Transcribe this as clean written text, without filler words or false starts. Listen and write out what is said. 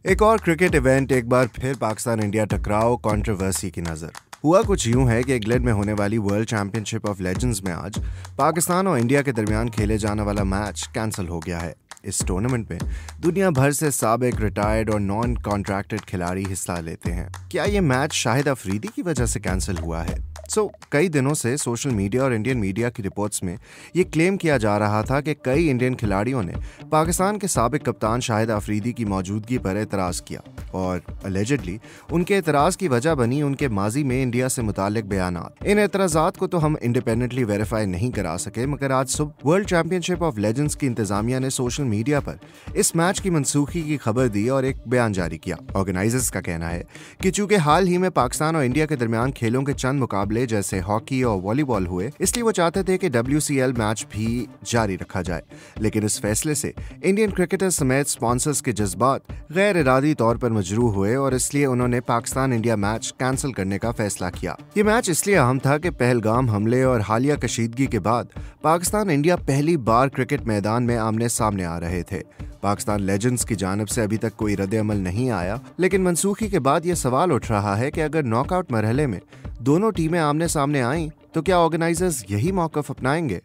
एक और cricket event, एक बार फिर पाकिस्तान इंडिया टकराव, कंट्रोवर्सी की नजर। हुआ कुछ यूं है कि इंग्लैंड में होने वाली वर्ल्ड चैंपियनशिप ऑफ लेजेंड्स में आज पाकिस्तान और इंडिया के दरमियान खेले जाने वाला मैच कैंसिल हो गया है। इस टूर्नामेंट में दुनिया भर से साबिक, रिटायर्ड और नॉन कॉन्ट्रैक्टेड खिलाड़ी हिस्सा लेते हैं। क्या ये मैच शाहिद अफरीदी की वजह से कैंसिल हुआ है? कई दिनों से सोशल मीडिया और इंडियन मीडिया की रिपोर्ट्स में ये क्लेम किया जा रहा था कि कई इंडियन खिलाड़ियों ने पाकिस्तान के साबिक कप्तान शाहिद अफरीदी की मौजूदगी पर एतराज़ किया और अलेजिडली उनके एतराज़ की वजह बनी उनके माजी में इंडिया से मुतालिक बयानात। इन एतराज़ात को तो हम इंडिपेंडेंटली वेरीफाई नहीं करा सके, मगर आज सुबह वर्ल्ड चैंपियनशिप ऑफ लेजेंड्स की इंतजामिया ने सोशल मीडिया पर इस मैच की मनसूखी की खबर दी और एक बयान जारी किया। ऑर्गेनाइजर्स का कहना है कि चूंकि हाल ही में पाकिस्तान और इंडिया के दरमियान खेलों के चंद मुकाबले जैसे हॉकी और वॉलीबॉल हुए, इसलिए वो चाहते थे कि WCL मैच भी जारी रखा जाए। लेकिन इस फैसले से इंडियन क्रिकेटर्स समेत स्पॉन्सर्स के जज्बात गैर इरादी तौर पर मजरूह हुए और इसलिए उन्होंने पाकिस्तान इंडिया मैच कैंसिल करने का फैसला किया। ये मैच इसलिए अहम था कि पहलगाम हमले और हालिया कशीदगी के बाद पाकिस्तान इंडिया पहली बार क्रिकेट मैदान में आमने सामने आ रहे थे। पाकिस्तान लेजेंड्स की जानिब से अभी तक कोई रद्द-ए-अमल नहीं आया, लेकिन मनसूखी के बाद यह सवाल उठ रहा है कि अगर नॉकआउट मरहले में दोनों टीमें आमने सामने आईं तो क्या ऑर्गेनाइजर्स यही मौकफ अपनाएंगे?